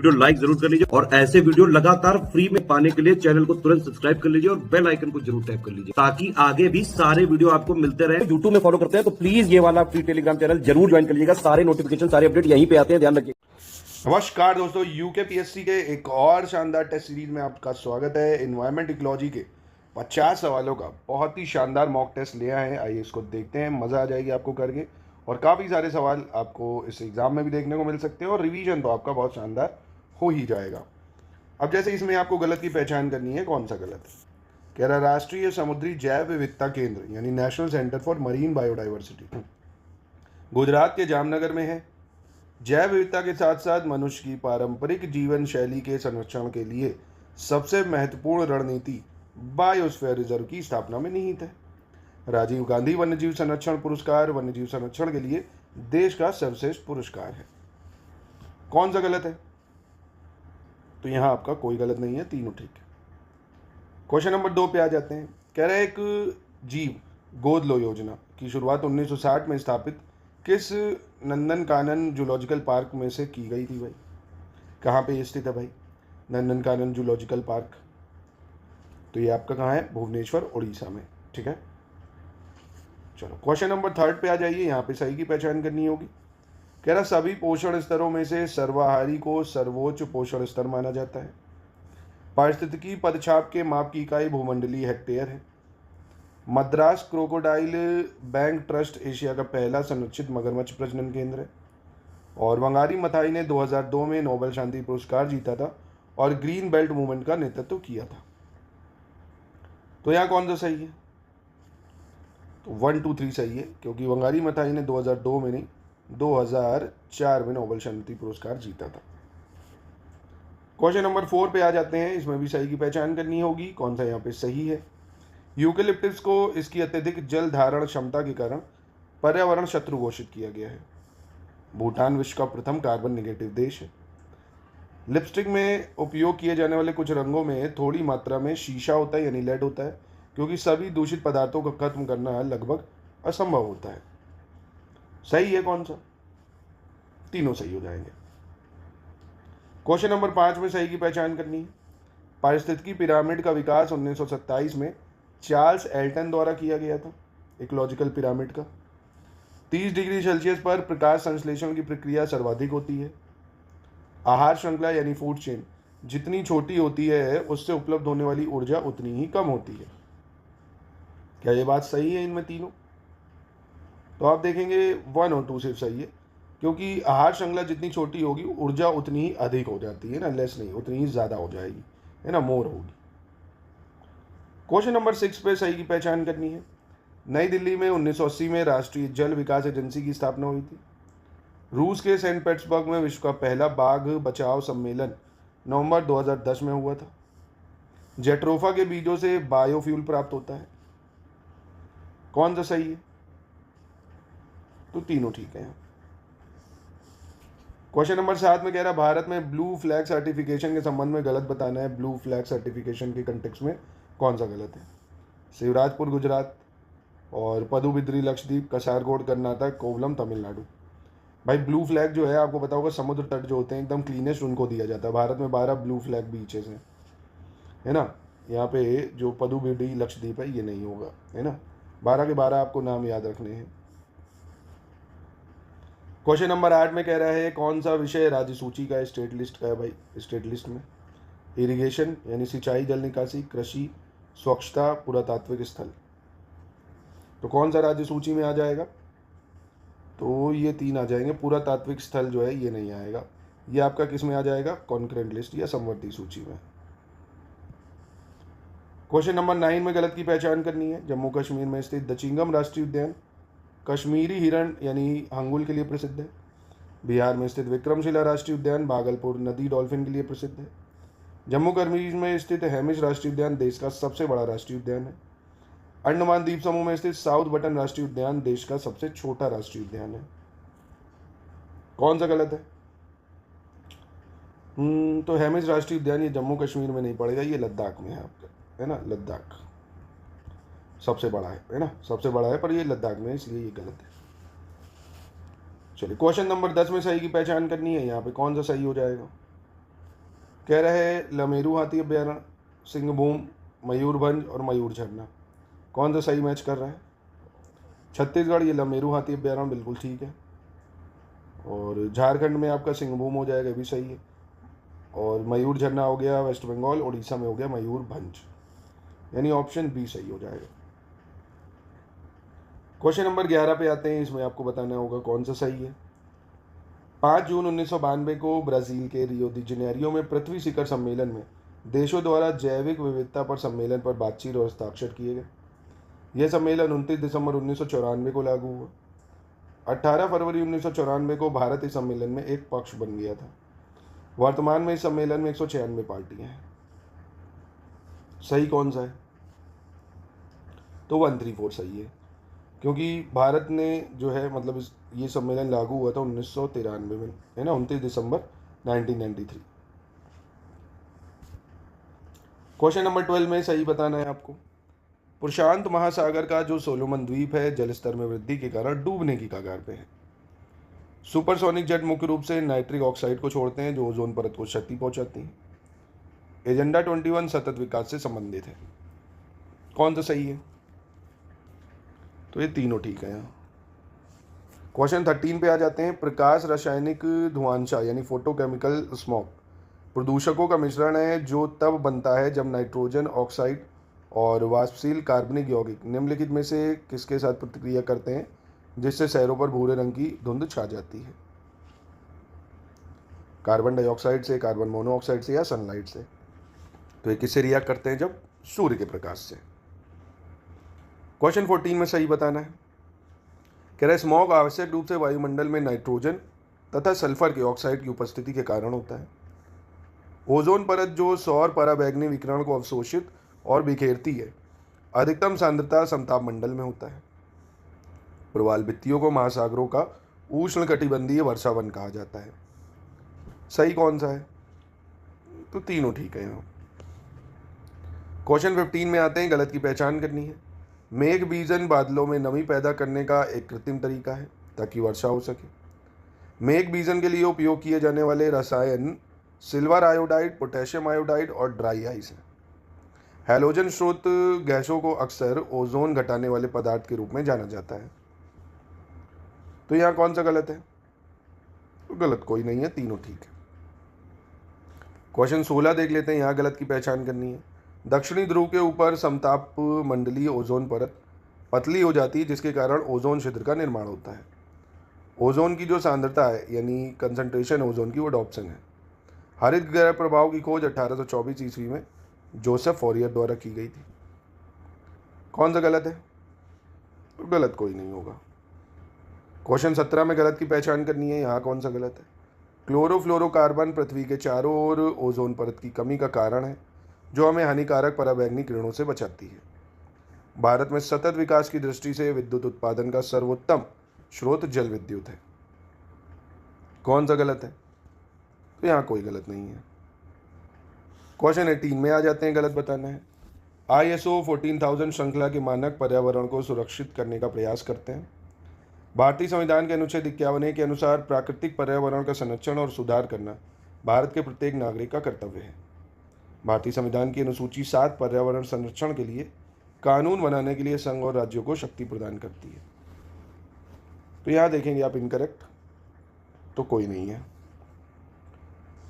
Video like जरूर कर लीजिए और ऐसे वीडियो लगातार फ्री में पाने के लिए चैनल को तुरंत सब्सक्राइब कर लीजिए और बेल आइकन को जरूर टैप कर लीजिए ताकि आगे भी सारे वीडियो आपको मिलते रहे। यूट्यूब में फॉलो करते हैं तो प्लीज ये वाला फ्री टेलीग्राम चैनल जरूर ज्वाइन कर लीजिएगा। सारे नोटिफिकेशन सारे अपडेट यहीं पे आते हैं, ध्यान रखिए। नमस्कार दोस्तों, यूकेपीएससी के एक और शानदार टेस्ट सीरीज में आपका स्वागत है। एनवायरमेंट इकोलॉजी के 50 सवालों का बहुत ही शानदार मॉक टेस्ट लिया है। आइए इसको देखते हैं, मज़ा आ जाएगी आपको करके। और काफ़ी सारे सवाल आपको इस एग्ज़ाम में भी देखने को मिल सकते हैं और रिवीजन तो आपका बहुत शानदार हो ही जाएगा। अब जैसे इसमें आपको गलत की पहचान करनी है, कौन सा गलत है। कह रहा राष्ट्रीय समुद्री जैव विविधता केंद्र यानी national centre for marine biodiversity Gujarat के जामनगर में है। जैव विविधता के साथ साथ मनुष्य की पारंपरिक जीवन शैली के संरक्षण के लिए सबसे महत्वपूर्ण रणनीति बायोस्फीयर रिजर्व की स्थापना में निहित है। राजीव गांधी वन्यजीव संरक्षण पुरस्कार वन्यजीव संरक्षण के लिए देश का सर्वश्रेष्ठ पुरस्कार है। कौन सा गलत है? तो यहां आपका कोई गलत नहीं है, तीनों ठीक है। क्वेश्चन नंबर 2 पे आ जाते हैं। कह रहा है एक जीव गोद लो योजना की शुरुआत 1960 में स्थापित किस नंदनकानन जूलॉजिकल पार्क में से की गई थी भाई? कहाँ पे स्थित है भाई नंदनकानन जूलॉजिकल पार्क? तो ये आपका कहाँ है? भुवनेश्वर, उड़ीसा में। ठीक है, चलो क्वेश्चन नंबर 3 पे आ जाइए। यहाँ पे सही की पहचान करनी होगी। कह रहा सभी पोषण स्तरों में से सर्वाहारी को सर्वोच्च पोषण स्तर माना जाता है। पारिस्थितिकी पदछाप के माप की इकाई भूमंडलीय हेक्टेयर है। Madras crocodile bank trust Asia का पहला संरक्षित मगरमच्छ प्रजनन केंद्र है। और वंगारी मथाई ने 2002 में नोबेल शांति पुरस्कार जीता था और ग्रीन बेल्ट मूवमेंट का नेतृत्व किया था। तो यहाँ कौन सा सही है? तो 1, 2, 3 सही है, क्योंकि वंगारी मथाई ने 2002 में नहीं 2004 में नोबेल शांति पुरस्कार जीता था। क्वेश्चन नंबर 4 पे आ जाते हैं। इसमें भी सही की पहचान करनी होगी, कौन सा यहाँ पे सही है। यूकेलिप्टस को इसकी अत्यधिक जल धारण क्षमता के कारण पर्यावरण शत्रु घोषित किया गया है। भूटान विश्व का प्रथम कार्बन नेगेटिव देश है। लिपस्टिक में उपयोग किए जाने वाले कुछ रंगों में थोड़ी मात्रा में शीशा होता है यानी लेड होता है, क्योंकि सभी दूषित पदार्थों को खत्म करना लगभग असंभव होता है। सही है कौन सा? तीनों सही हो जाएंगे। क्वेश्चन नंबर 5 में सही की पहचान करनी है। पारिस्थितिकी पिरामिड का विकास 1927 में चार्ल्स एल्टन द्वारा किया गया था, इकोलॉजिकल पिरामिड का। 30 डिग्री सेल्सियस पर प्रकाश संश्लेषण की प्रक्रिया सर्वाधिक होती है। आहार श्रृंखला यानी फूड चेन जितनी छोटी होती है उससे उपलब्ध होने वाली ऊर्जा उतनी ही कम होती है। क्या ये बात सही है इनमें तीनों? तो आप देखेंगे 1 और 2 सिर्फ सही है, क्योंकि आहार श्रृंखला जितनी छोटी होगी ऊर्जा उतनी ही अधिक हो जाती है ना, लेस नहीं, उतनी ही ज़्यादा हो जाएगी, है ना, मोर होगी। क्वेश्चन नंबर 6 पे सही की पहचान करनी है। नई दिल्ली में 1980 में राष्ट्रीय जल विकास एजेंसी की स्थापना हुई थी। रूस के सेंट पीटर्सबर्ग में विश्व का पहला बाघ बचाव सम्मेलन नवंबर 2010 में हुआ था। जेट्रोफा के बीजों से बायोफ्यूल प्राप्त होता है। कौन सा सही है? तो तीनों ठीक है। क्वेश्चन नंबर 7 में कह रहा भारत में ब्लू फ्लैग सर्टिफिकेशन के संबंध में गलत बताना है। ब्लू फ्लैग सर्टिफिकेशन के कंटेक्स्ट में कौन सा गलत है? शिवराजपुर गुजरात और पदुबिद्री लक्षद्वीप, कसारगोड कर्नाटक, कोवलम तमिलनाडु। भाई ब्लू फ्लैग जो है आपको पता होगा, समुद्र तट जो होते हैं एकदम क्लीनेस्ट उनको दिया जाता है। भारत में 12 ब्लू फ्लैग बीचेस हैं, है ना। यहाँ पे जो पदुबिद्री लक्षद्वीप है ये नहीं होगा, है ना। 12 के 12 आपको नाम याद रखने हैं। क्वेश्चन नंबर 8 में कह रहा है कौन सा विषय राज्य सूची का स्टेट लिस्ट का है भाई? स्टेट लिस्ट में इरिगेशन यानी सिंचाई जल निकासी, कृषि, स्वच्छता, पुरातात्विक स्थल। तो कौन सा राज्य सूची में आ जाएगा? तो ये 3 आ जाएंगे। पुरातात्विक स्थल जो है ये नहीं आएगा। ये आपका किस में आ जाएगा? कॉन्करेंट लिस्ट या समवर्ती सूची में। क्वेश्चन नंबर 9 में गलत की पहचान करनी है। जम्मू कश्मीर में स्थित दचिंगम राष्ट्रीय उद्यान कश्मीरी हिरण यानी हंगुल के लिए प्रसिद्ध है। बिहार में स्थित विक्रमशिला राष्ट्रीय उद्यान भागलपुर नदी डॉल्फिन के लिए प्रसिद्ध है। जम्मू कश्मीर में स्थित हेमिश राष्ट्रीय उद्यान देश का सबसे बड़ा राष्ट्रीय उद्यान है। अंडमान द्वीप समूह में स्थित साउथ बटन राष्ट्रीय उद्यान देश का सबसे छोटा राष्ट्रीय उद्यान है। कौन सा गलत है? तो हेमिश राष्ट्रीय उद्यान ये जम्मू कश्मीर में नहीं पड़ेगा, ये लद्दाख में है आपका, है ना। लद्दाख सबसे बड़ा है ना, सबसे बड़ा है, पर ये लद्दाख में है, इसलिए ये गलत है। चलिए क्वेश्चन नंबर 10 में सही की पहचान करनी है। यहाँ पे कौन सा सही हो जाएगा? कह रहे हैं लमेरू हाथी अभ्यारण्य, सिंहभूम, मयूरभंज और मयूर झरना। कौन सा सही मैच कर रहा है? छत्तीसगढ़ ये लमेरू हाथी अभ्यारण्य बिल्कुल ठीक है, और झारखंड में आपका सिंहभूम हो जाएगा, भी सही है, और मयूर झरना हो गया वेस्ट बंगाल, उड़ीसा में हो गया मयूरभंज, यानी ऑप्शन बी सही हो जाएगा। क्वेश्चन नंबर 11 पे आते हैं, इसमें आपको बताना होगा कौन सा सही है। 5 जून 1992 को ब्राज़ील के रियो दी जनेरियो में पृथ्वी शिखर सम्मेलन में देशों द्वारा जैविक विविधता पर सम्मेलन पर बातचीत और हस्ताक्षर किए गए। यह सम्मेलन 29 दिसंबर 1994 को लागू हुआ। 18 फरवरी 1994 को भारत इस सम्मेलन में एक पक्ष बन गया था। वर्तमान में इस सम्मेलन में 196 पार्टियां हैं। सही कौन सा है? तो 134 सही है, क्योंकि भारत ने जो है मतलब ये सम्मेलन लागू हुआ था 1993 में, है ना, 29 दिसंबर 1993। क्वेश्चन नंबर 12 में सही बताना है आपको। प्रशांत महासागर का जो सोलोमन द्वीप है जलस्तर में वृद्धि के कारण डूबने की कगार पे है। सुपरसोनिक जेट मुख्य रूप से नाइट्रिक ऑक्साइड को छोड़ते हैं जो ओजोन परत को क्षति पहुंचाती है। एजेंडा 21 सतत विकास से संबंधित है। कौन सा सही है? तो ये तीनों ठीक है। यहाँ क्वेश्चन 13 पे आ जाते हैं। प्रकाश रासायनिक धुआंशा यानी फोटोकेमिकल स्मॉग प्रदूषकों का मिश्रण है जो तब बनता है जब नाइट्रोजन ऑक्साइड और वाष्पशील कार्बनिक यौगिक निम्नलिखित में से किसके साथ प्रतिक्रिया करते हैं जिससे शहरों पर भूरे रंग की धुंध छा जाती है? कार्बन डाइऑक्साइड से, कार्बन मोनोऑक्साइड से, या सनलाइट से? तो ये किससे रिएक्ट करते हैं? जब सूर्य के प्रकाश से। क्वेश्चन 14 में सही बताना है। कह रहे स्मॉग आवश्यक रूप से वायुमंडल में नाइट्रोजन तथा सल्फर के ऑक्साइड की उपस्थिति के कारण होता है। ओजोन परत जो सौर पराबैंगनी विकिरण को अवशोषित और बिखेरती है अधिकतम सांद्रता समताप मंडल में होता है। प्रवाल भित्तियों को महासागरों का उष्णकटिबंधीय वर्षावन कहा जाता है। सही कौन सा है? तो तीनों ठीक है। यहाँ क्वेश्चन 15 में आते हैं, गलत की पहचान करनी है। मेघ बीजन बादलों में नमी पैदा करने का एक कृत्रिम तरीका है ताकि वर्षा हो सके। मेघ बीजन के लिए उपयोग किए जाने वाले रसायन सिल्वर आयोडाइड, पोटेशियम आयोडाइड और ड्राई आइस है। हैलोजन स्रोत गैसों को अक्सर ओजोन घटाने वाले पदार्थ के रूप में जाना जाता है। तो यहाँ कौन सा गलत है? तो गलत कोई नहीं है, तीनों ठीक है। क्वेश्चन 16 देख लेते हैं, यहाँ गलत की पहचान करनी है। दक्षिणी ध्रुव के ऊपर समताप मंडलीय ओजोन परत पतली हो जाती है जिसके कारण ओजोन छिद्र का निर्माण होता है। ओजोन की जो सांद्रता है यानी कंसंट्रेशन ओजोन की वो डॉप्सन है। हरित ग्रह प्रभाव की खोज 1824 ईस्वी में जोसेफ फॉरियर द्वारा की गई थी। कौन सा गलत है? तो गलत कोई नहीं होगा। क्वेश्चन 17 में गलत की पहचान करनी है, यहाँ कौन सा गलत है? क्लोरोफ्लोरोकार्बन पृथ्वी के चारों ओर ओजोन परत की कमी का कारण है जो हमें हानिकारक पराबैंगनी किरणों से बचाती है। भारत में सतत विकास की दृष्टि से विद्युत उत्पादन का सर्वोत्तम स्रोत जल विद्युत है। कौन सा गलत है? तो यहाँ कोई गलत नहीं है। क्वेश्चन 18 में आ जाते हैं, गलत बताना है। ISO 14000 श्रृंखला के मानक पर्यावरण को सुरक्षित करने का प्रयास करते हैं। भारतीय संविधान के अनुच्छेद 51 के अनुसार प्राकृतिक पर्यावरण का संरक्षण और सुधार करना भारत के प्रत्येक नागरिक का कर्तव्य है। भारतीय संविधान की अनुसूची 7 पर्यावरण संरक्षण के लिए कानून बनाने के लिए संघ और राज्यों को शक्ति प्रदान करती है। तो यहाँ देखेंगे आप इनकरेक्ट, तो कोई नहीं है।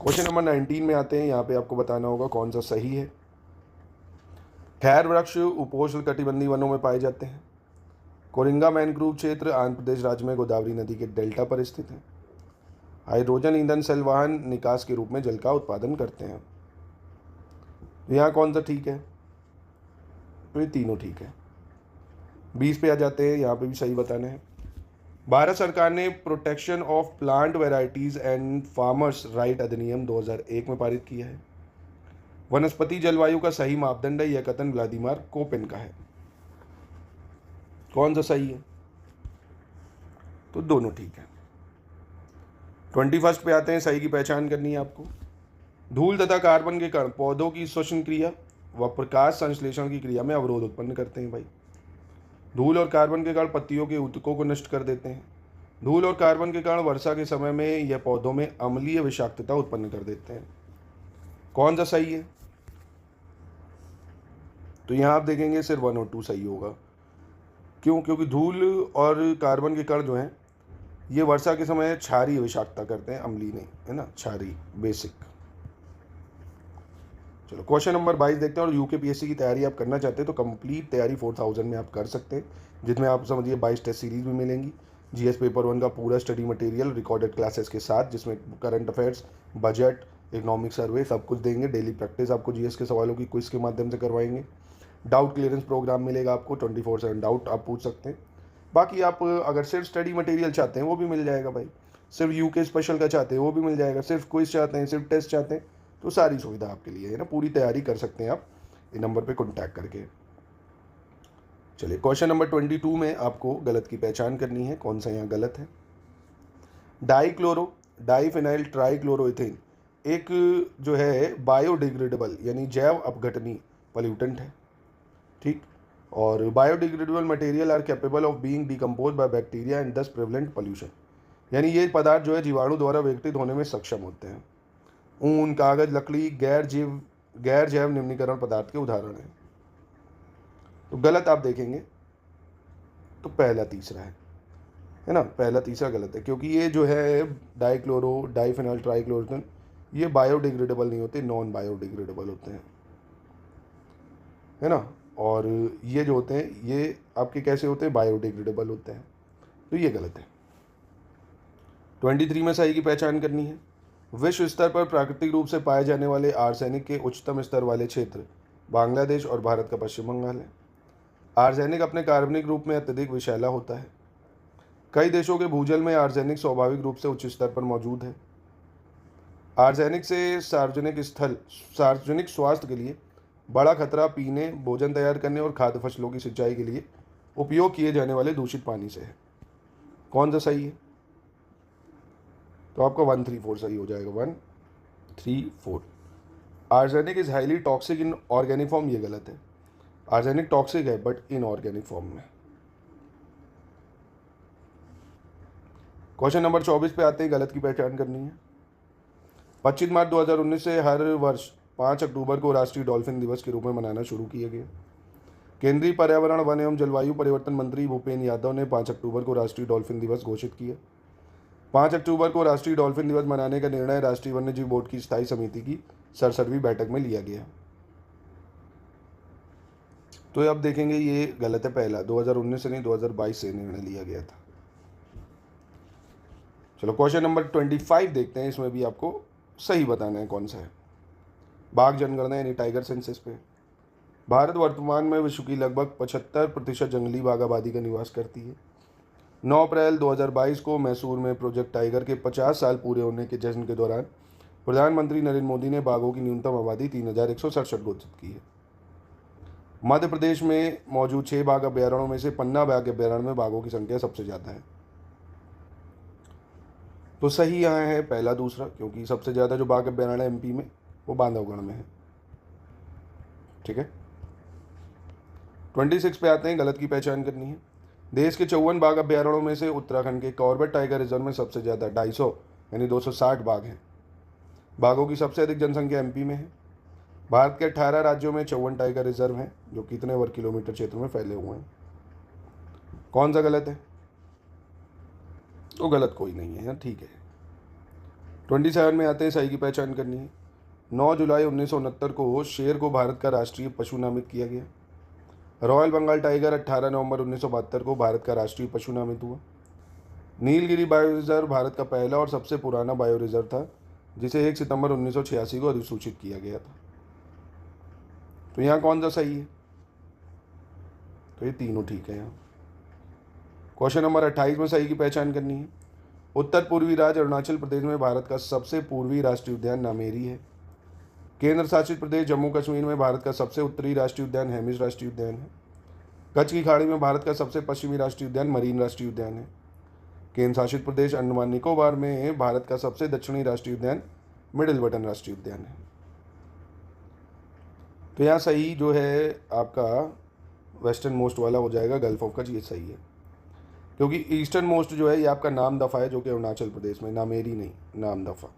क्वेश्चन नंबर 19 में आते हैं, यहाँ पे आपको बताना होगा कौन सा सही है। खैर वृक्ष उपोष्ण कटिबंधीय वनों में पाए जाते हैं। कोरिंगा मैनग्रोव क्षेत्र आंध्र प्रदेश राज्य में गोदावरी नदी के डेल्टा पर स्थित है। हाइड्रोजन ईंधन सेल वाहन निकास के रूप में जल का उत्पादन करते हैं। यहाँ कौन सा ठीक है? तो ये तीनों ठीक है। 20 पे आ जाते हैं, यहाँ पे भी सही बताना है। भारत सरकार ने protection of plant varieties and farmers right अधिनियम 2001 में पारित किया है। वनस्पति जलवायु का सही मापदंड है, यह कथन व्लादिमीर कोपेन का है। कौन सा सही है? तो दोनों ठीक है। 21 पे आते हैं, सही की पहचान करनी है आपको। धूल तथा कार्बन के कण पौधों की श्वसन क्रिया व प्रकाश संश्लेषण की क्रिया में अवरोध उत्पन्न करते हैं। भाई धूल और कार्बन के कण पत्तियों के ऊतकों को नष्ट कर देते हैं। धूल और कार्बन के कण वर्षा के समय में यह पौधों में अम्लीय विषाक्तता उत्पन्न कर देते हैं। कौन सा सही है? तो यहाँ आप देखेंगे सिर्फ 1 और 2 सही होगा। क्यों? क्योंकि धूल और कार्बन के कण जो हैं ये वर्षा के समय क्षारीय विषाक्तता करते हैं, अम्लीय नहीं, है ना, क्षारीय, बेसिक। चलो क्वेश्चन नंबर 22 देखते हैं। और यूकेपीएससी की तैयारी आप करना चाहते हैं तो कंप्लीट तैयारी 4000 में आप कर सकते हैं, जिसमें आप समझिए 22 टेस्ट सीरीज भी मिलेंगी, जीएस पेपर 1 का पूरा स्टडी मटेरियल रिकॉर्डेड क्लासेस के साथ, जिसमें current affairs, budget, economic survey सब कुछ देंगे। डेली प्रैक्टिस आपको जीएस के सवालों की क्विज के माध्यम से करवाएंगे। डाउट क्लियरेंस प्रोग्राम मिलेगा आपको, 24/7 डाउट आप पूछ सकते हैं। बाकी आप अगर सिर्फ स्टडी मटेरियल चाहते हैं वो भी मिल जाएगा भाई, सिर्फ यूके स्पेशल का चाहते हैं वो भी मिल जाएगा, सिर्फ क्विज चाहते हैं, सिर्फ टेस्ट चाहते हैं, तो सारी सुविधा आपके लिए है ना। पूरी तैयारी कर सकते हैं आप इस नंबर पे कॉन्टैक्ट करके। चलिए क्वेश्चन नंबर 22 में आपको गलत की पहचान करनी है, कौन सा यहाँ गलत है। डाईफिनाइल ट्राईक्लोरोइथेन एक जो है बायोडिग्रेडेबल यानी जैव अपघटनी पॉल्यूटेंट है, ठीक। और biodegradable material are capable of being decompose by bacteria and thus prevalent pollution, यानी ये पदार्थ जो है जीवाणु द्वारा विघटित होने में सक्षम होते हैं। ऊन, कागज, लकड़ी गैर जैव निम्नीकरण पदार्थ के उदाहरण हैं। तो गलत आप देखेंगे तो पहला तीसरा है ना, पहला तीसरा गलत है, क्योंकि ये जो है डाईफिनाइल ट्राईक्लोरोइथेन ये बायोडिग्रेडेबल नहीं होते, नॉन बायोडिग्रेडेबल होते हैं, है ना। और ये जो होते हैं ये आपके कैसे होते हैं, बायोडिग्रेडेबल होते हैं, तो ये गलत है। 23 में सही की पहचान करनी है। विश्व स्तर पर प्राकृतिक रूप से पाए जाने वाले आर्सेनिक के उच्चतम स्तर वाले क्षेत्र बांग्लादेश और भारत का पश्चिम बंगाल है। आर्सेनिक अपने कार्बनिक रूप में अत्यधिक विषैला होता है। कई देशों के भूजल में आर्सेनिक स्वाभाविक रूप से उच्च स्तर पर मौजूद है। आर्सेनिक से सार्वजनिक स्वास्थ्य के लिए बड़ा खतरा पीने, भोजन तैयार करने और खाद्य फसलों की सिंचाई के लिए उपयोग किए जाने वाले दूषित पानी से है। कौन सा सही है? तो आपका 134 सही हो जाएगा, 134। Arsenic is highly toxic in organic form, ये गलत है। आर्सेनिक टॉक्सिक है बट इन ऑर्गेनिक फॉर्म में। क्वेश्चन नंबर 24 पे आते हैं, गलत की पहचान करनी है। 25 मार्च 2019 से हर वर्ष 5 अक्टूबर को राष्ट्रीय डॉल्फिन दिवस के रूप में मनाना शुरू किया गया। केंद्रीय पर्यावरण, वन एवं जलवायु परिवर्तन मंत्री भूपेन्द्र यादव ने 5 अक्टूबर को राष्ट्रीय डॉल्फिन दिवस घोषित किया। 5 अक्टूबर को राष्ट्रीय डॉल्फिन दिवस मनाने का निर्णय राष्ट्रीय वन्यजीव बोर्ड की स्थायी समिति की 67वीं बैठक में लिया गया। तो अब देखेंगे ये गलत है, पहला 2019 से नहीं 2022 से निर्णय लिया गया था। चलो क्वेश्चन नंबर 25 देखते हैं, इसमें भी आपको सही बताना है कौन सा है। बाघ जनगणना यानी टाइगर सेंसस पे। भारत वर्तमान में विश्व की लगभग 75% जंगली बाघ आबादी का निवास करती है। 9 अप्रैल 2022 को मैसूर में प्रोजेक्ट टाइगर के 50 साल पूरे होने के जश्न के दौरान प्रधानमंत्री नरेंद्र मोदी ने बाघों की न्यूनतम आबादी 3167 घोषित की है। मध्य प्रदेश में मौजूद 6 बाघ अभ्यारण्यों में से पन्ना बाघ अभ्यारण्य में बाघों की संख्या सबसे ज़्यादा है। तो सही यहाँ है पहला दूसरा, क्योंकि सबसे ज़्यादा जो बाघ अभ्यारण्य एमपी में वो बांधवगढ़ में है, ठीक है। 26 पे आते हैं, गलत की पहचान करनी है। देश के 54 बाघ अभ्यारण्यों में से उत्तराखंड के कॉर्बेट टाइगर रिजर्व में सबसे ज़्यादा 250 यानी 260 बाघ हैं। बाघों की सबसे अधिक जनसंख्या एमपी में है। भारत के 18 राज्यों में 54 टाइगर रिजर्व हैं, जो कितने वर्ग किलोमीटर क्षेत्र में फैले हुए हैं। कौन सा गलत है? तो गलत कोई नहीं है, ठीक है। 27 में आते हैं, सही की पहचान करनी है। 9 जुलाई 1969 को शेर को भारत का राष्ट्रीय पशु नामित किया गया। रॉयल बंगाल टाइगर 18 नवंबर 1972 को भारत का राष्ट्रीय पशु नामित हुआ। नीलगिरी बायो रिजर्व भारत का पहला और सबसे पुराना बायो रिजर्व था, जिसे 1 सितंबर 1986 को अधिसूचित किया गया था। तो यहाँ कौन सा सही है? तो ये तीनों ठीक है। यहाँ क्वेश्चन नंबर 28 में सही की पहचान करनी है। उत्तर पूर्वी राज्य अरुणाचल प्रदेश में भारत का सबसे पूर्वी राष्ट्रीय उद्यान नामेरी है। केंद्र शासित प्रदेश जम्मू कश्मीर में भारत का सबसे उत्तरी राष्ट्रीय उद्यान हेमिस राष्ट्रीय उद्यान है। कच्छ की खाड़ी में भारत का सबसे पश्चिमी राष्ट्रीय उद्यान मरीन राष्ट्रीय उद्यान है। केंद्र शासित प्रदेश अंडमान निकोबार में भारत का सबसे दक्षिणी राष्ट्रीय उद्यान मिडिल बटन राष्ट्रीय उद्यान है। तो यहाँ सही जो है आपका वेस्टर्न मोस्ट वाला हो जाएगा, गल्फ ऑफ कच्छ, ये सही है, क्योंकि ईस्टर्न मोस्ट जो है ये आपका नाम दफ़ा है, जो कि अरुणाचल प्रदेश में, नामेरी नहीं, नाम दफ़ा।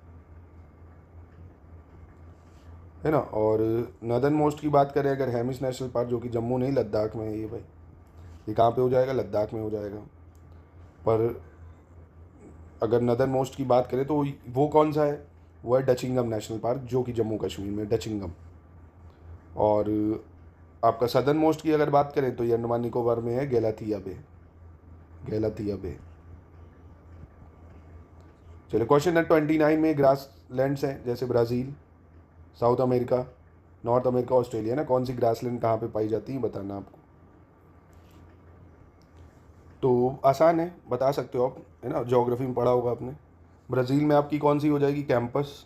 है ना। और नदर्न मोस्ट की बात करें अगर, हेमिस नेशनल पार्क, जो कि जम्मू नहीं लद्दाख में है ये भाई, ये कहाँ पे हो जाएगा, लद्दाख में हो जाएगा। पर अगर नदर्न मोस्ट की बात करें तो वो कौन सा है, वो है डचिंगम नेशनल पार्क, जो कि जम्मू कश्मीर में, डचिंगम। और आपका सदर्न मोस्ट की अगर बात करें तो ये अंडमान निकोबार में है, गेलाथिया बे, गेलाथिया बे। चलिए क्वेश्चन नंबर 29 में ग्रास लैंड्स हैं जैसे Brazil, south America, north America, Australia ना, कौन सी ग्रासलैंड कहाँ पे पाई जाती है बताना आपको। तो आसान है, बता सकते हो आप, है ना, ज्योग्राफी में पढ़ा होगा आपने। ब्राज़ील में आपकी कौन सी हो जाएगी, कैंपस।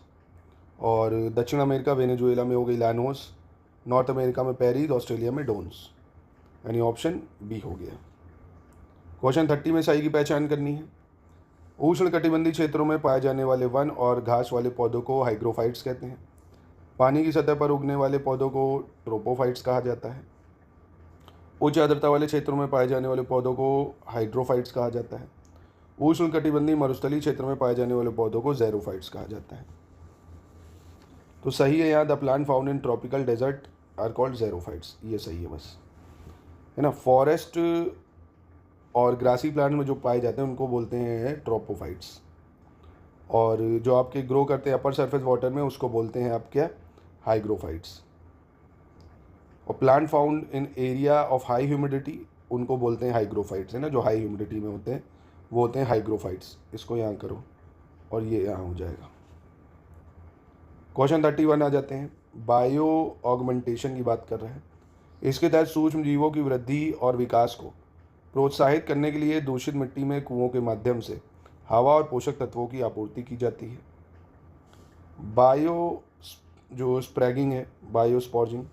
और दक्षिण अमेरिका वेनेजुएला में हो गई लानोस, नॉर्थ अमेरिका में पेरिस, ऑस्ट्रेलिया में डोन्स, यानी ऑप्शन बी हो गया। क्वेश्चन 30 में सही की पहचान करनी है। उष्ण कटिबंधीय क्षेत्रों में पाए जाने वाले वन और घास वाले पौधों को हाइग्रोफाइट्स कहते हैं। पानी की सतह पर उगने वाले पौधों को ट्रोपोफाइट्स कहा जाता है। उच्च आर्द्रता वाले क्षेत्रों में पाए जाने वाले पौधों को हाइड्रोफाइट्स कहा जाता है। उष्ण कटिबंधीय मरुस्थलीय क्षेत्र में पाए जाने वाले पौधों को ज़ेरोफाइट्स कहा जाता है। तो सही है यहाँ, the plant found in tropical desert are called xerophytes, ये सही है बस, है ना। फॉरेस्ट और ग्रासी प्लांट में जो पाए जाते हैं उनको बोलते हैं ट्रोपोफाइट्स, और जो आपके ग्रो करते हैं अपर सरफेस वाटर में उसको बोलते हैं आप क्या, हाइग्रोफाइट्स। और plant found in area of high humidity उनको बोलते हैं हाइग्रोफाइट्स, है ना, जो हाई ह्यूमिडिटी में होते हैं वो होते हैं हाइग्रोफाइट्स। इसको यहाँ करो और ये यहाँ हो जाएगा। क्वेश्चन 31 आ जाते हैं। बायो ऑगमेंटेशन की बात कर रहे हैं। इसके तहत सूक्ष्म जीवों की वृद्धि और विकास को प्रोत्साहित करने के लिए दूषित मिट्टी में कुओं के माध्यम से हवा और पोषक तत्वों की आपूर्ति की जाती है। बायो जो स्प्रैगिंग है, बायो स्पॉर्जिंग,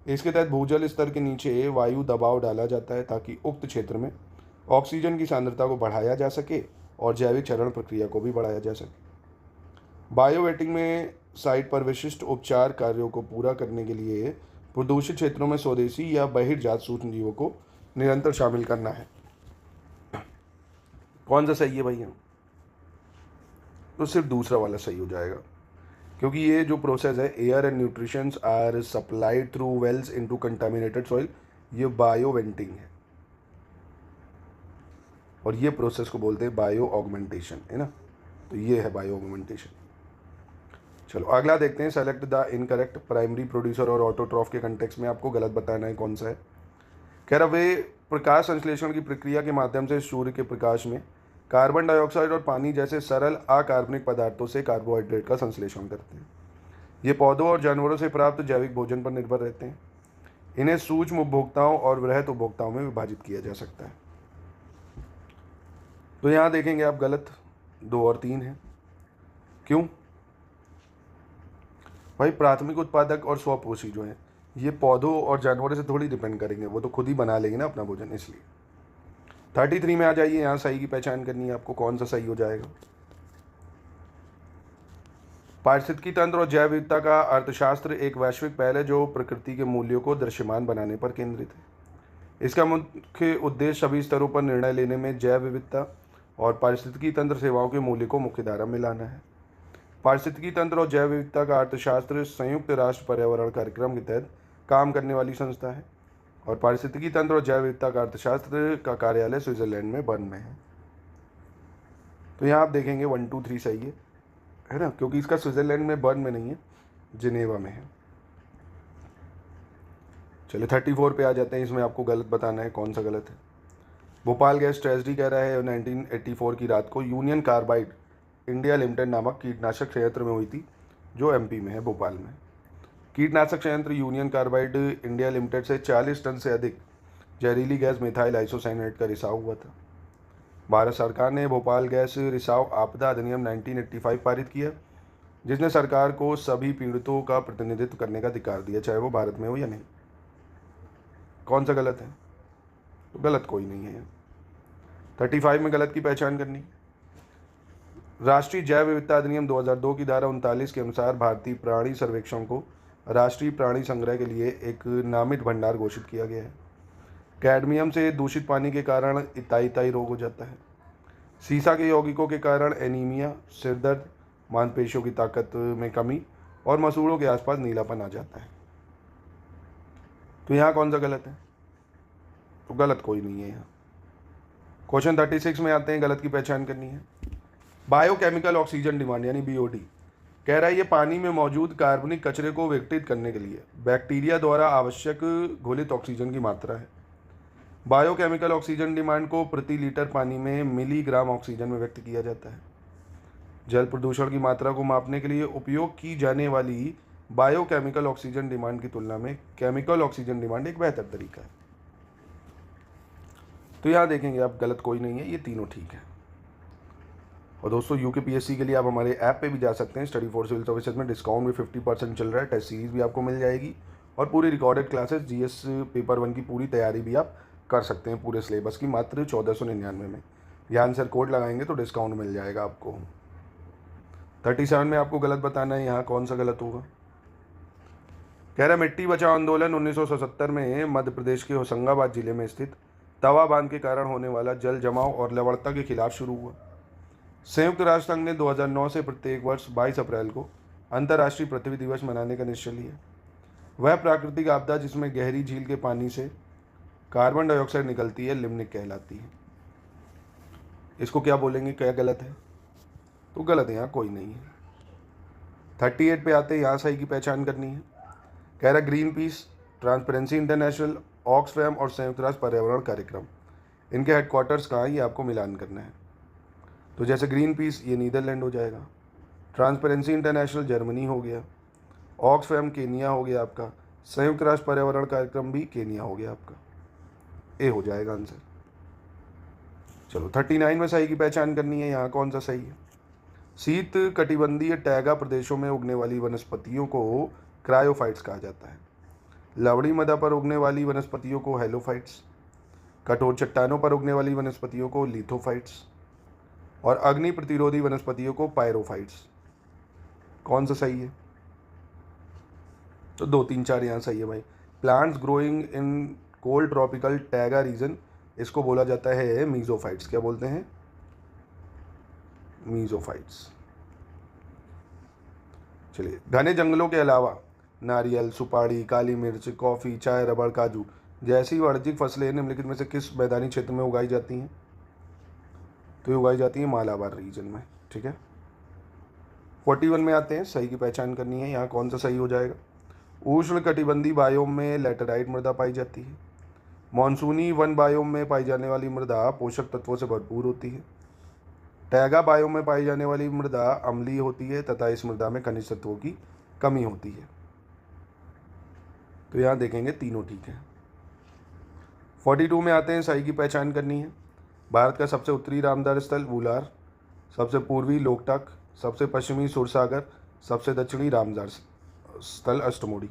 इसके तहत भूजल स्तर के नीचे वायु दबाव डाला जाता है ताकि उक्त क्षेत्र में ऑक्सीजन की सांद्रता को बढ़ाया जा सके और जैविक क्षरण प्रक्रिया को भी बढ़ाया जा सके। बायोवेटिंग में साइट पर विशिष्ट उपचार कार्यों को पूरा करने के लिए प्रदूषित क्षेत्रों में स्वदेशी या बहिर्जात सूक्ष्म जीवों को निरंतर शामिल करना है। कौन सा सही है भैया, तो सिर्फ दूसरा वाला सही हो जाएगा, क्योंकि ये जो प्रोसेस है, air and nutritions are supplied through wells into contaminated soil, ये बायो वेंटिंग है और ये प्रोसेस को बोलते हैं बायो ऑगमेंटेशन, है ना। तो ये है बायो ऑगमेंटेशन। चलो अगला देखते हैं। Select the incorrect. Primary, producer और ऑटोट्रॉफ के कंटेक्स्ट में आपको गलत बताना है कौन सा है। कह रहा वे प्रकाश संश्लेषण की प्रक्रिया के माध्यम से सूर्य के प्रकाश में कार्बन डाइऑक्साइड और पानी जैसे सरल अकार्बनिक पदार्थों से कार्बोहाइड्रेट का संश्लेषण करते हैं। ये पौधों और जानवरों से प्राप्त जैविक भोजन पर निर्भर रहते हैं। इन्हें सूक्ष्म उपभोक्ताओं और वृहत उपभोक्ताओं में विभाजित किया जा सकता है। तो यहाँ देखेंगे आप गलत 2 और 3 है। क्यों भाई, प्राथमिक उत्पादक और स्वपोषी जो है ये पौधों और जानवरों से थोड़ी डिपेंड करेंगे, वो तो खुद ही बना लेंगे ना अपना भोजन, इसलिए। 33 में आ जाइए। यहाँ सही की पहचान करनी है आपको, कौन सा सही हो जाएगा। पारिस्थितिकी तंत्र और जैव विविधता का अर्थशास्त्र एक वैश्विक पहल है जो प्रकृति के मूल्यों को दृश्यमान बनाने पर केंद्रित है। इसका मुख्य उद्देश्य सभी स्तरों पर निर्णय लेने में जैव विविधता और पारिस्थितिकी तंत्र सेवाओं के मूल्य को मुख्य धारा में लाना है। पारिस्थितिकी तंत्र और जैव विविधता का अर्थशास्त्र संयुक्त राष्ट्र पर्यावरण कार्यक्रम के तहत काम करने वाली संस्था है और पारिस्थितिकी तंत्र और जैव विविधता का अर्थशास्त्र का कार्यालय स्विट्जरलैंड में बर्न में है। तो यहाँ आप देखेंगे 1, 2, 3 सही है ना, क्योंकि इसका स्विट्जरलैंड में, बर्न में नहीं है, जिनेवा में है। चलिए 34 पे आ जाते हैं। इसमें आपको गलत बताना है कौन सा गलत है। भोपाल गैस ट्रेजडी कह रहा है 1984 की रात को यूनियन कार्बाइड इंडिया लिमिटेड नामक कीटनाशक संयंत्र में हुई थी, जो एमपी में है, भोपाल में। कीटनाशक संयंत्र यूनियन कार्बाइड इंडिया लिमिटेड से 40 टन से अधिक जहरीली गैस मिथाइल आइसोसाइनेट का रिसाव हुआ था। भारत सरकार ने भोपाल गैस रिसाव आपदा अधिनियम 1985 पारित किया, जिसने सरकार को सभी पीड़ितों का प्रतिनिधित्व करने का अधिकार दिया, चाहे वो भारत में हो या नहीं। कौन सा गलत है, तो गलत कोई नहीं है। 35 में गलत की पहचान करनी। राष्ट्रीय जैव विविधता अधिनियम 2002 की धारा 39 के अनुसार भारतीय प्राणी सर्वेक्षण को राष्ट्रीय प्राणी संग्रह के लिए एक नामित भंडार घोषित किया गया है। कैडमियम से दूषित पानी के कारण इताई रोग हो जाता है। सीसा के यौगिकों के कारण एनीमिया, सिरदर्द, मांसपेशियों की ताकत में कमी और मसूड़ों के आसपास नीलापन आ जाता है। तो यहाँ कौन सा गलत है? तो गलत कोई नहीं है यहाँ। क्वेश्चन 36 में आते हैं, गलत की पहचान करनी है। बायोकेमिकल ऑक्सीजन डिमांड यानी बीओडी कह रहा है ये पानी में मौजूद कार्बनिक कचरे को विघटित करने के लिए बैक्टीरिया द्वारा आवश्यक घुलित ऑक्सीजन की मात्रा है। बायोकेमिकल ऑक्सीजन डिमांड को प्रति लीटर पानी में मिलीग्राम ऑक्सीजन में व्यक्त किया जाता है। जल प्रदूषण की मात्रा को मापने के लिए उपयोग की जाने वाली बायोकेमिकल ऑक्सीजन डिमांड की तुलना में केमिकल ऑक्सीजन डिमांड एक बेहतर तरीका है। तो यहाँ देखेंगे आप, गलत कोई नहीं है, ये तीनों ठीक है। और दोस्तों यूकेपीएससी के लिए आप हमारे ऐप पे भी जा सकते हैं। स्टडी फॉर सिविल सर्विसेज में डिस्काउंट भी 50% चल रहा है। टेस्ट सीरीज भी आपको मिल जाएगी और पूरी रिकॉर्डेड क्लासेस जीएस पेपर 1 की पूरी तैयारी भी आप कर सकते हैं पूरे सिलेबस की, मात्र 1499 में। यहाँ आंसर कोड लगाएंगे तो डिस्काउंट मिल जाएगा आपको। 37 में आपको गलत बताना है, यहाँ कौन सा गलत होगा? कह रहा मिट्टी बचाओ आंदोलन 1977 में मध्य प्रदेश के होशंगाबाद जिले में स्थित तवा बांध के कारण होने वाला जल जमाव और लवणता के खिलाफ शुरू हुआ। संयुक्त राष्ट्र संघ ने 2009 से प्रत्येक वर्ष 22 अप्रैल को अंतर्राष्ट्रीय पृथ्वी दिवस मनाने का निश्चय लिया। वह प्राकृतिक आपदा जिसमें गहरी झील के पानी से कार्बन डाइऑक्साइड निकलती है लिम्निक कहलाती है। इसको क्या बोलेंगे, क्या गलत है? तो गलत है, यहाँ कोई नहीं है। 38 पे आते हैं, यहाँ सही की पहचान करनी है। कह रहा green peas, transparency international, Oxfam और संयुक्त राष्ट्र पर्यावरण कार्यक्रम, इनके हेडक्वार्टर्स कहाँ हैं, ये आपको मिलान करना है। तो जैसे ग्रीन पीस ये नीदरलैंड हो जाएगा, ट्रांसपेरेंसी इंटरनेशनल जर्मनी हो गया, ऑक्सफैम केनिया हो गया आपका, संयुक्त राष्ट्र पर्यावरण कार्यक्रम भी केनिया हो गया आपका। ए हो जाएगा आंसर। चलो 39 में सही की पहचान करनी है, यहाँ कौन सा सही है? शीत कटिबंधीय टैगा प्रदेशों में उगने वाली वनस्पतियों को क्रायोफाइट्स कहा जाता है। लवणी मृदा पर उगने वाली वनस्पतियों को हेलोफाइट्स, कठोर चट्टानों पर उगने वाली वनस्पतियों को लिथोफाइट्स और अग्नि प्रतिरोधी वनस्पतियों को पायरोफाइट्स। कौन सा सही है? तो 2, 3, 4 यहाँ सही है भाई। Plants growing in cold tropical taiga region, इसको बोला जाता है मीजोफाइट्स। क्या बोलते हैं? मीजोफाइट्स। चलिए, घने जंगलों के अलावा नारियल, सुपारी, काली मिर्च, कॉफ़ी, चाय, रबड़, काजू जैसी वाणिज्यिक फसलें निम्नलिखित में से किस मैदानी क्षेत्र में उगाई जाती हैं? तो ये उगाई जाती है मालाबार रीजन में। ठीक है। 41 में आते हैं, सही की पहचान करनी है, यहाँ कौन सा सही हो जाएगा? उष्ण कटिबंधीय बायोम में लैटेराइट मृदा पाई जाती है। मानसूनी वन बायोम में पाई जाने वाली मृदा पोषक तत्वों से भरपूर होती है। टैगा बायोम में पाई जाने वाली मृदा अम्लीय होती है तथा इस मृदा में खनिज तत्वों की कमी होती है। तो यहाँ देखेंगे तीनों ठीक है। 42 में आते हैं, सही की पहचान करनी है। भारत का सबसे उत्तरी रामदार स्थल वुलार, सबसे पूर्वी लोकटक, सबसे पश्चिमी सुरसागर, सबसे दक्षिणी रामदार स्थल अष्टमोड़ी।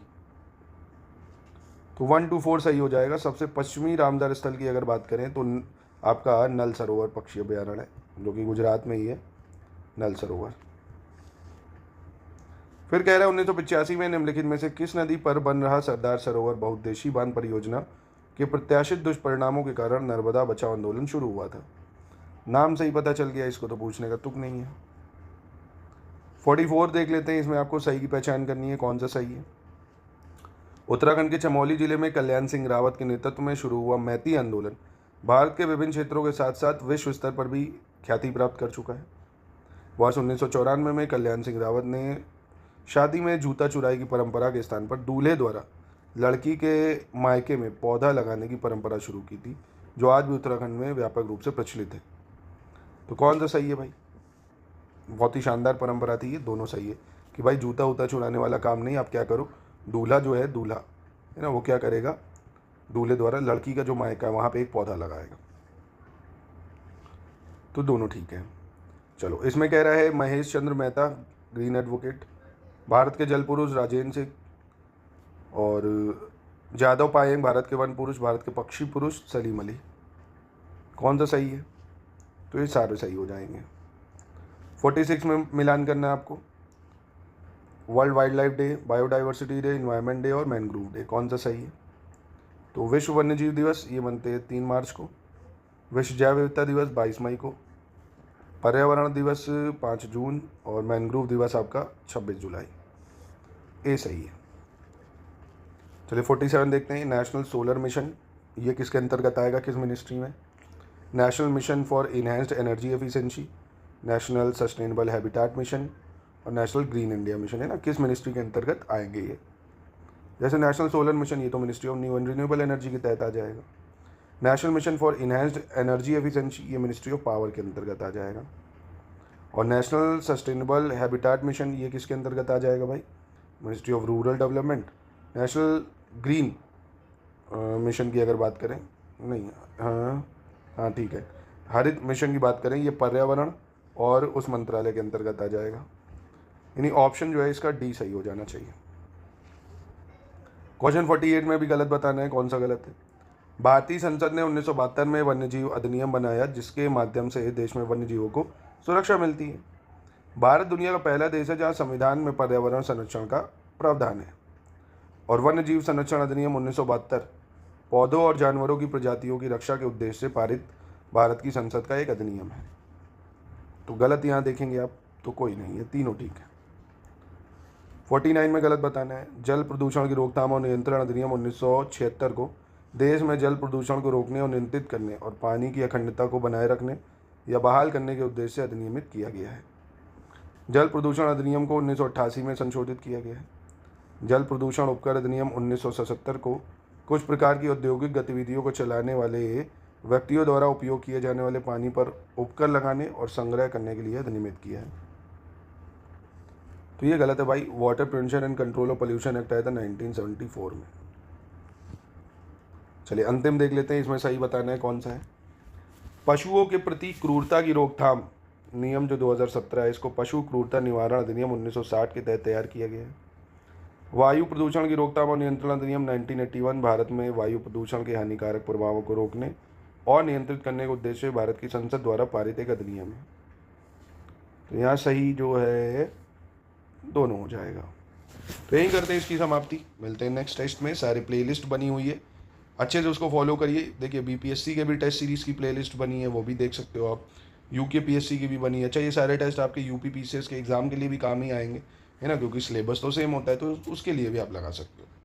तो 1, 2, 4 सही हो जाएगा। सबसे पश्चिमी रामदार स्थल की अगर बात करें तो आपका नल सरोवर पक्षी अभ्यारण्य है, जो कि गुजरात में ही है, नल सरोवर। फिर कह रहा है 1985 में निम्नलिखित में से किस नदी पर बन रहा सरदार सरोवर बहुउद्देशीय बांध परियोजना के प्रत्याशित दुष्परिणामों के कारण नर्मदा बचाओ आंदोलन शुरू हुआ था? नाम से ही पता चल गया, इसको तो पूछने का तुक नहीं है। 44 देख लेते हैं, इसमें आपको सही की पहचान करनी है, कौन सा सही है? उत्तराखंड के चमोली जिले में कल्याण सिंह रावत के नेतृत्व में शुरू हुआ मैती आंदोलन भारत के विभिन्न क्षेत्रों के साथ साथ विश्व स्तर पर भी ख्याति प्राप्त कर चुका है। वर्ष 1994 में कल्याण सिंह रावत ने शादी में जूता चुराई की परंपरा के स्थान पर दूल्हे द्वारा लड़की के मायके में पौधा लगाने की परंपरा शुरू की थी, जो आज भी उत्तराखंड में व्यापक रूप से प्रचलित है। तो कौन सा सही है भाई? बहुत ही शानदार परंपरा थी ये, दोनों सही है कि भाई जूता उता चुराने वाला काम नहीं। आप क्या करो, दूल्हा जो है, दूल्हा है ना, वो क्या करेगा, दूल्हे द्वारा लड़की का जो मायका है वहाँ पे एक पौधा लगाएगा। तो दोनों ठीक है। चलो, इसमें कह रहा है महेश चंद्र मेहता ग्रीन एडवोकेट, भारत के जल पुरुष राजेंद्र सिंह और जादव पायेंग भारत के वन पुरुष, भारत के पक्षी पुरुष सलीम अली। कौन सा सही है? तो ये सारे सही हो जाएंगे। 46 में मिलान करना है आपको। World wild life day, biodiversity day, environment day और मैनग्रोव डे, कौन सा सही है? तो विश्व वन्यजीव दिवस ये बनते हैं 3 मार्च को, विश्व जैव विविधता दिवस 22 मई को, पर्यावरण दिवस 5 जून और मैनग्रोव दिवस आपका 26 जुलाई। ए सही है। चलिए 47 देखते हैं, नेशनल सोलर मिशन, ये किसके अंतर्गत आएगा, किस मिनिस्ट्री में। National mission for enhanced energy efficiency, national sustainable habitat mission और नेशनल ग्रीन इंडिया मिशन है ना, किस मिनिस्ट्री के अंतर्गत आएंगे ये। जैसे नेशनल सोलर मिशन, ये तो ministry of new and renewable energy के तहत आ जाएगा। National mission for enhanced energy efficiency, ये मिनिस्ट्री ऑफ पावर के अंतर्गत आ जाएगा। और नेशनल सस्टेनेबल हैबिटेट मिशन, ये किसके अंतर्गत आ जाएगा भाई, ministry of rural development. National green mission की अगर बात करें, नहीं, हाँ ठीक है, हरित मिशन की बात करें, ये पर्यावरण और उस मंत्रालय के अंतर्गत आ जाएगा। यानी ऑप्शन जो है इसका डी सही हो जाना चाहिए। क्वेश्चन 48 में भी गलत बताना है, कौन सा गलत है। भारतीय संसद ने 1972 में वन्यजीव अधिनियम बनाया, जिसके माध्यम से देश में वन्यजीवों को सुरक्षा मिलती है। भारत दुनिया का पहला देश है जहाँ संविधान में पर्यावरण संरक्षण का प्रावधान है। और वन्यजीव संरक्षण अधिनियम 1972 पौधों और जानवरों की प्रजातियों की रक्षा के उद्देश्य से पारित भारत की संसद का एक अधिनियम है। तो गलत यहाँ देखेंगे आप तो कोई नहीं है, तीनों ठीक है। 49 में गलत बताना है, जल प्रदूषण की रोकथाम और नियंत्रण अधिनियम 1976 को देश में जल प्रदूषण को रोकने और नियंत्रित करने और पानी की अखंडता को बनाए रखने या बहाल करने के उद्देश्य से अधिनियमित किया गया है। जल प्रदूषण अधिनियम को 1988 में संशोधित किया गया है। जल प्रदूषण उपकर अधिनियम 1977 को कुछ प्रकार की औद्योगिक गतिविधियों को चलाने वाले व्यक्तियों द्वारा उपयोग किए जाने वाले पानी पर उपकर लगाने और संग्रह करने के लिए अधिनियमित किया है। तो ये गलत है भाई, water prevention and control of pollution act आया था 1974 में। चलिए अंतिम देख लेते हैं, इसमें सही बताना है कौन सा है। पशुओं के प्रति क्रूरता की रोकथाम नियम जो 2017 है, इसको पशु क्रूरता निवारण अधिनियम 1960 के तहत तैयार किया गया है। वायु प्रदूषण की रोकथाम और नियंत्रण अधिनियम 1981 भारत में वायु प्रदूषण के हानिकारक प्रभावों को रोकने और नियंत्रित करने के उद्देश्य से भारत की संसद द्वारा पारित एक अधिनियम है। तो यहाँ सही जो है दोनों हो जाएगा। तो यही करते हैं इसकी समाप्ति, मिलते हैं नेक्स्ट टेस्ट में। सारी प्लेलिस्ट बनी हुई है, अच्छे से उसको फॉलो करिए। देखिए बीपीएससी के भी टेस्ट सीरीज़ की प्लेलिस्ट बनी है, वो भी देख सकते हो आप। यूके पीएससी की भी बनी है। अच्छा ये सारे टेस्ट आपके यूपी पीसीएस के एग्ज़ाम के लिए भी काम ही आएंगे, है ना, क्योंकि सिलेबस तो सेम होता है, तो उसके लिए भी आप लगा सकते हो।